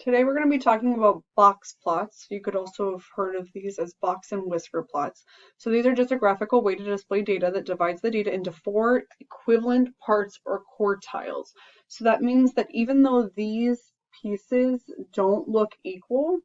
Today we're going to be talking about box plots. You could also have heard of these as box and whisker plots. So these are just a graphical way to display data that divides the data into four equivalent parts or quartiles. So that means that even though these pieces don't look equal,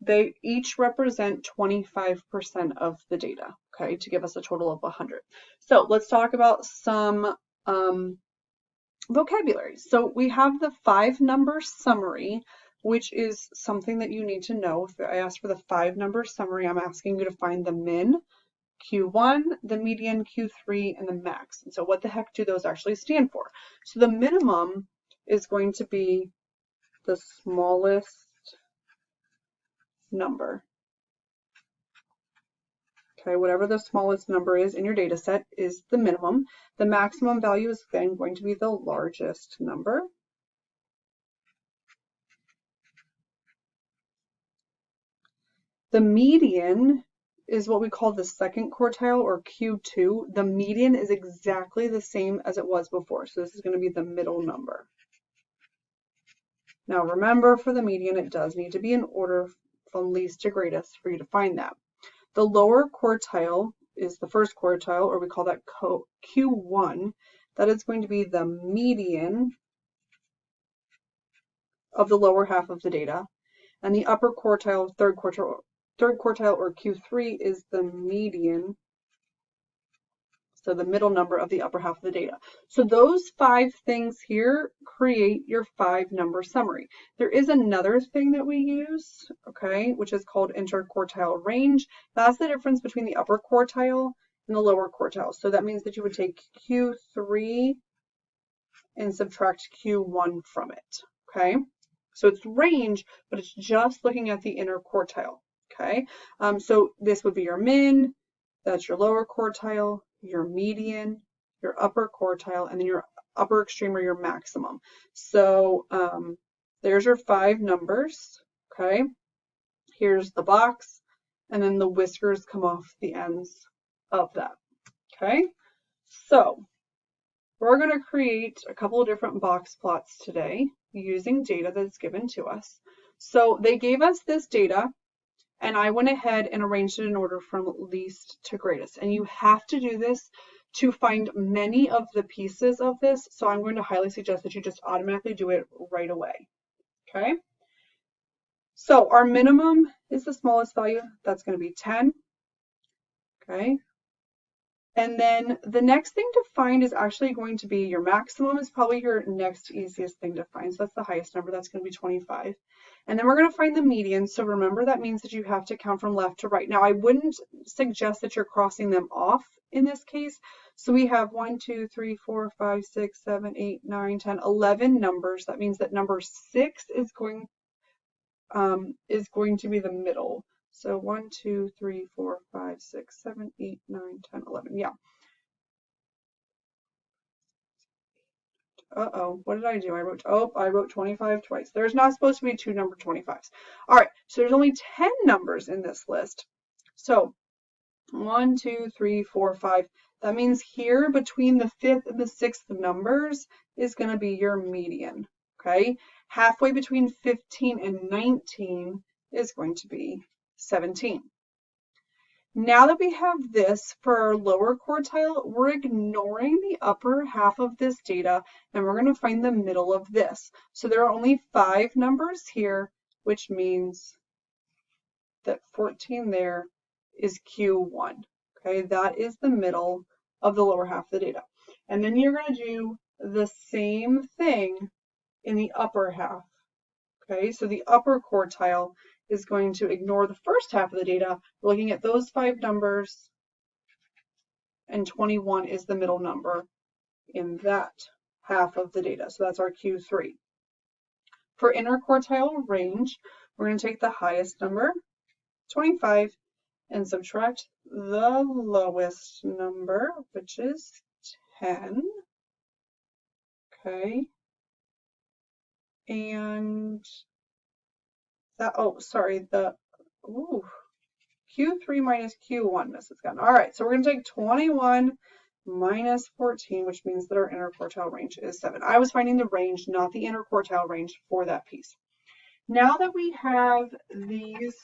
they each represent 25% of the data, okay, to give us a total of 100. So let's talk about some vocabulary. So we have the 5-number summary, which is something that you need to know. If I ask for the 5-number summary, I'm asking you to find the min, Q1, the median, Q3, and the max. And so what the heck do those actually stand for? So the minimum is going to be the smallest number. Okay, whatever the smallest number is in your data set is the minimum. The maximum value is then going to be the largest number. The median is what we call the second quartile, or Q2. The median is exactly the same as it was before. So this is going to be the middle number. Now remember, for the median, it does need to be in order from least to greatest for you to find that. The lower quartile is the first quartile, or we call that Q1. That is going to be the median of the lower half of the data. And the upper quartile, third quartile, or Q3, is the median, so the middle number of the upper half of the data. So those 5 things here create your 5-number summary. There is another thing that we use, okay, which is called interquartile range. That's the difference between the upper quartile and the lower quartile. So that means that you would take Q3 and subtract Q1 from it, okay? So it's range, but it's just looking at the inner quartile, okay? So this would be your min, that's your lower quartile, your median, your upper quartile, and then your upper extreme or your maximum. So there's your 5 numbers, okay? Here's the box, and then the whiskers come off the ends of that, okay? So we're going to create a couple of different box plots today using data that's given to us. So they gave us this data, and I went ahead and arranged it in order from least to greatest. And you have to do this to find many of the pieces of this. So I'm going to highly suggest that you just automatically do it right away. Okay. So our minimum is the smallest value. That's going to be 10. Okay. And then the next thing to find is actually going to be your maximum is probably your next easiest thing to find. So that's the highest number. That's going to be 25. And then we're going to find the median. So remember, that means that you have to count from left to right. Now, I wouldn't suggest that you're crossing them off in this case. So we have 1, 2, 3, 4, 5, 6, 7, 8, 9, 10, 11 numbers. That means that number 6 is going to be the middle. So 1, 2, 3, 4, 5, 6, 7, 8, 9, 10, 11. Yeah. Uh-oh, what did I do? I wrote 25 twice. There's not supposed to be 2 number 25s. All right, so there's only 10 numbers in this list. So 1, 2, 3, 4, 5. That means here between the 5th and the 6th numbers is going to be your median, okay? Halfway between 15 and 19 is going to be 17. Now that we have this for our lower quartile, we're ignoring the upper half of this data, and we're going to find the middle of this. So there are only 5 numbers here, which means that 14 there is Q1. Okay, that is the middle of the lower half of the data. And then you're going to do the same thing in the upper half. Okay, so the upper quartile is going to ignore the first half of the data. We're looking at those 5 numbers, and 21 is the middle number in that half of the data. So that's our Q3. For interquartile range, we're going to take the highest number, 25, and subtract the lowest number, which is 10. Okay. And that, oh, sorry, Q3 minus Q1, Mrs. Gunn. All right, so we're going to take 21 minus 14, which means that our interquartile range is 7. I was finding the range, not the interquartile range for that piece. Now that we have these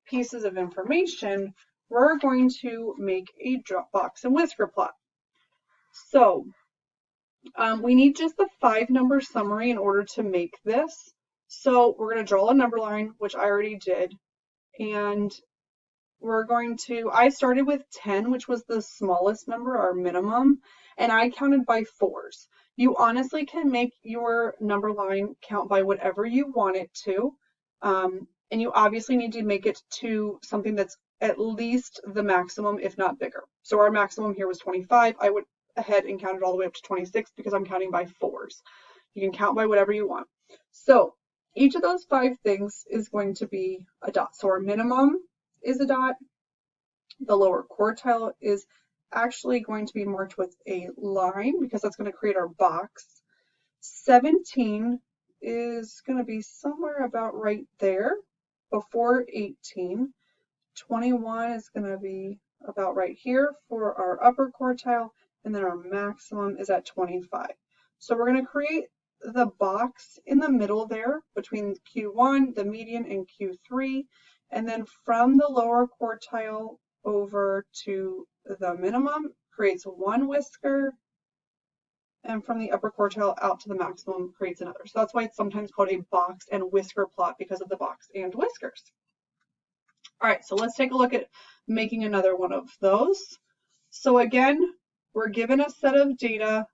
pieces of information, we're going to make a box and whisker plot. So we need just the 5-number summary in order to make this. So we're going to draw a number line, which I already did, and we're going to, I started with 10, which was the smallest number, our minimum, and I counted by 4s. You honestly can make your number line count by whatever you want it to, and you obviously need to make it to something that's at least the maximum, if not bigger. So our maximum here was 25. I went ahead and counted all the way up to 26 because I'm counting by 4s. You can count by whatever you want. So each of those 5 things is going to be a dot. So our minimum is a dot. The lower quartile is actually going to be marked with a line because that's going to create our box. 17 is going to be somewhere about right there before 18. 21 is going to be about right here for our upper quartile, and then our maximum is at 25. So we're going to create the box in the middle there between Q1, the median, and Q3, and then from the lower quartile over to the minimum creates 1 whisker, and from the upper quartile out to the maximum creates another. So that's why it's sometimes called a box and whisker plot, because of the box and whiskers. All right, so let's take a look at making another one of those. So again, we're given a set of data.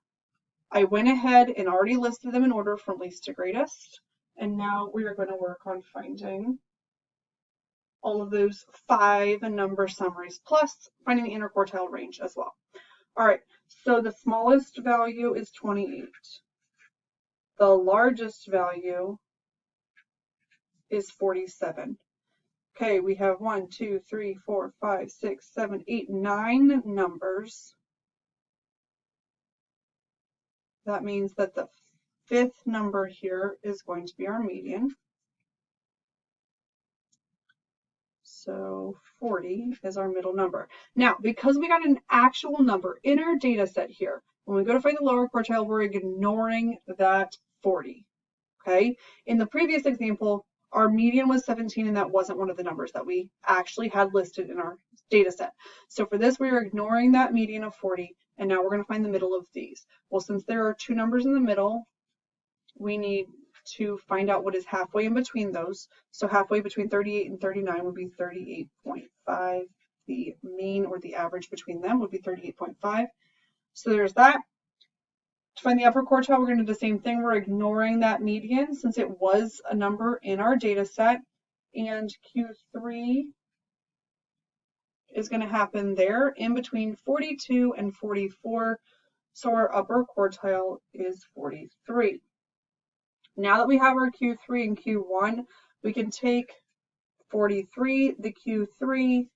I went ahead and already listed them in order from least to greatest. And now we are going to work on finding all of those 5 number summaries, plus finding the interquartile range as well. All right, so the smallest value is 28. The largest value is 47. Okay, we have 1, 2, 3, 4, 5, 6, 7, 8, 9 numbers. That means that the 5th number here is going to be our median. So 40 is our middle number. Now, because we got an actual number in our data set here, when we go to find the lower quartile, we're ignoring that 40. Okay? In the previous example, our median was 17, and that wasn't one of the numbers that we actually had listed in our data set. So for this, we are ignoring that median of 40, and now we're going to find the middle of these. Well, since there are 2 numbers in the middle, we need to find out what is halfway in between those. So halfway between 38 and 39 would be 38.5. The mean, or the average between them, would be 38.5. So there's that. To find the upper quartile, we're going to do the same thing. We're ignoring that median since it was a number in our data set. And Q3 is going to happen there in between 42 and 44. So our upper quartile is 43. Now that we have our Q3 and Q1, we can take 43, the Q3,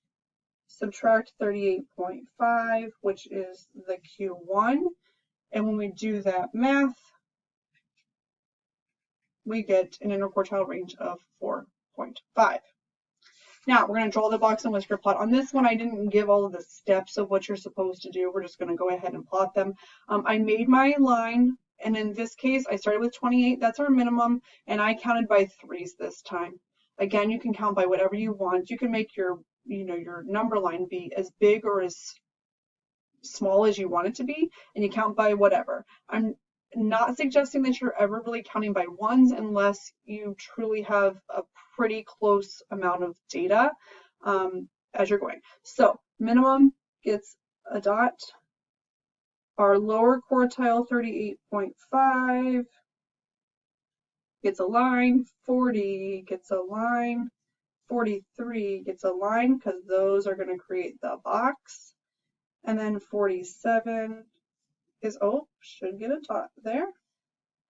subtract 38.5, which is the Q1. And when we do that math, we get an interquartile range of 4.5. Now we're going to draw the box and whisker plot. On this one, I didn't give all of the steps of what you're supposed to do. We're just going to go ahead and plot them. I made my line, and in this case, I started with 28. That's our minimum, and I counted by 3s this time. Again, you can count by whatever you want. You can make your, your number line be as big or as small as you want it to be, and you count by whatever. I'm not suggesting that you're ever really counting by 1s unless you truly have a pretty close amount of data as you're going. So minimum gets a dot. Our lower quartile, 38.5, gets a line. 40 gets a line. 43 gets a line because those are going to create the box. And then 47 is, should get a dot there.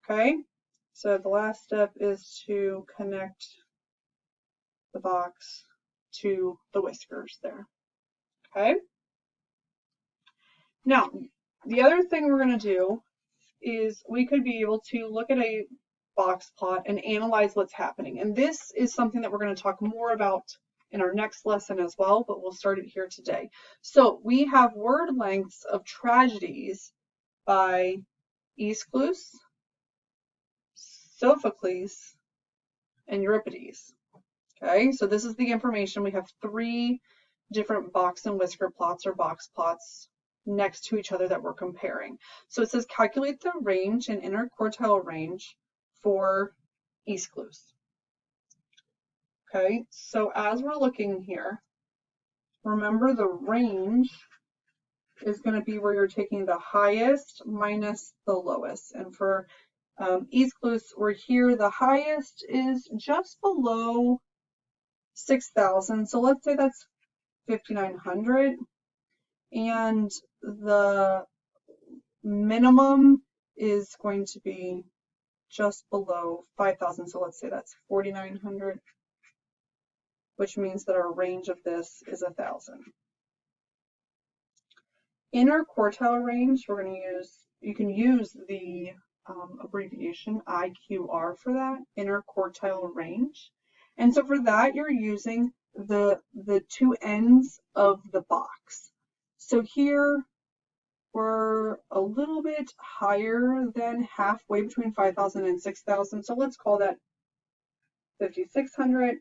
Okay, so the last step is to connect the box to the whiskers there. Okay, now the other thing we're going to do is we could be able to look at a box plot and analyze what's happening. And this is something that we're going to talk more about in our next lesson as well, but we'll start it here today. So we have word lengths of tragedies by Aeschylus, Sophocles, and Euripides. Okay, so this is the information. We have 3 different box and whisker plots or box plots next to each other that we're comparing. So it says calculate the range and interquartile range for Aeschylus. Okay, so as we're looking here, remember the range is going to be where you're taking the highest minus the lowest. And for Aeschylus, we're here, the highest is just below 6,000. So let's say that's 5,900. And the minimum is going to be just below 5,000. So let's say that's 4,900, which means that our range of this is 1,000. Interquartile range, we're going to use, you can use the abbreviation IQR for that, interquartile range. And so for that, you're using the 2 ends of the box. So here we're a little bit higher than halfway between 5,000 and 6,000. So let's call that 5,600.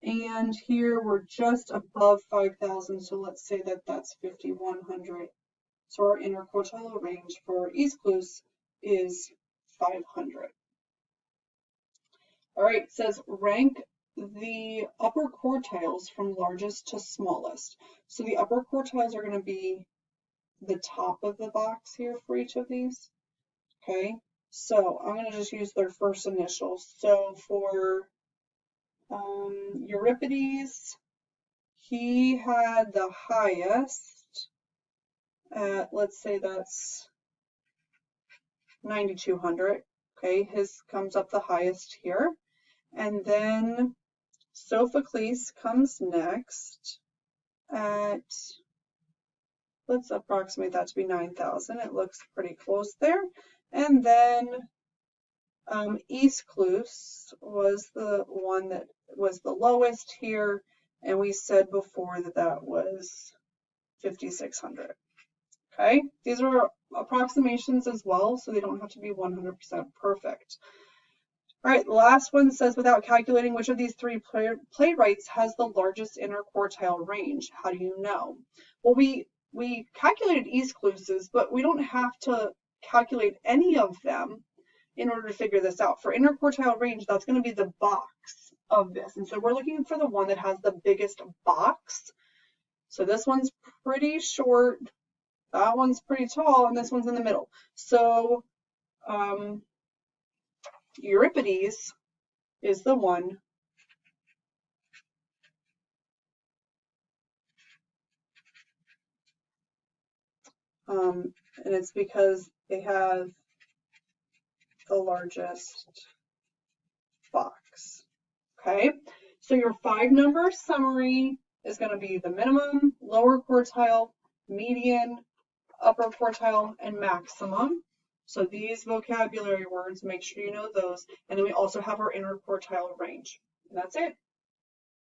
And here we're just above 5,000, so let's say that that's 5,100. So our interquartile range for Aeschylus is 500. All right, it says rank the upper quartiles from largest to smallest. So the upper quartiles are going to be the top of the box here for each of these. Okay, so I'm going to just use their first initials. So for Euripides, he had the highest at, let's say that's 9,200. Okay, his comes up the highest here. And then Sophocles comes next at, let's approximate that to be 9,000. It looks pretty close there. And then Aeschylus was the one that was the lowest here, and we said before that that was 5,600. Okay, these are approximations as well, so they don't have to be 100% perfect. All right, the last one says, without calculating which of these 3 playwrights has the largest interquartile range, how do you know? Well, we calculated Aeschylus's, but we don't have to calculate any of them in order to figure this out. For interquartile range, that's going to be the box of this. And so we're looking for the one that has the biggest box. So this one's pretty short, that one's pretty tall, and this one's in the middle. So Euripides is the one and it's because they have the largest box. Okay, so your 5-number summary is going to be the minimum, lower quartile, median, upper quartile, and maximum. So these vocabulary words, make sure you know those. And then we also have our interquartile range. And that's it.